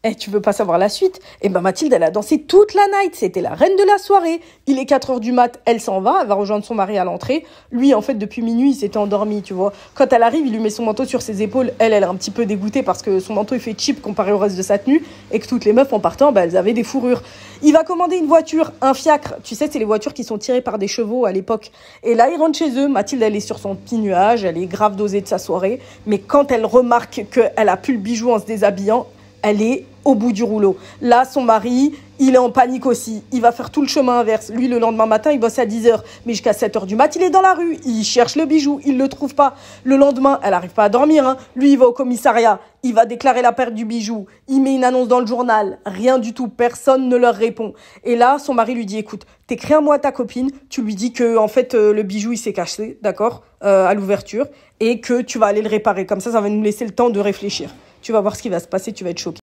Eh, tu veux pas savoir la suite? Eh ben Mathilde, elle a dansé toute la night. C'était la reine de la soirée. Il est 4 heures du mat, elle s'en va. Elle va rejoindre son mari à l'entrée. Lui, en fait, depuis minuit, il s'était endormi, tu vois. Quand elle arrive, il lui met son manteau sur ses épaules. Elle est un petit peu dégoûtée parce que son manteau, il fait cheap comparé au reste de sa tenue. Et que toutes les meufs, en partant, bah, elles avaient des fourrures. Il va commander une voiture, un fiacre. Tu sais, c'est les voitures qui sont tirées par des chevaux à l'époque. Et là, ils rentrent chez eux. Mathilde, elle est sur son petit nuage. Elle est grave dosée de sa soirée. Mais quand elle remarque qu'elle a plus le bijou en se déshabillant, elle est au bout du rouleau. Là, son mari, il est en panique aussi. Il va faire tout le chemin inverse. Lui, le lendemain matin, il bosse à 10 heures. Mais jusqu'à 7 heures du mat, il est dans la rue. Il cherche le bijou. Il le trouve pas. Le lendemain, elle n'arrive pas à dormir. Hein. Lui, il va au commissariat. Il va déclarer la perte du bijou. Il met une annonce dans le journal. Rien du tout. Personne ne leur répond. Et là, son mari lui dit, écoute, t'écris un mot à ta copine. Tu lui dis que, en fait, le bijou, il s'est caché, d'accord, à l'ouverture. Et que tu vas aller le réparer. Comme ça va nous laisser le temps de réfléchir. Tu vas voir ce qui va se passer. Tu vas être choqué.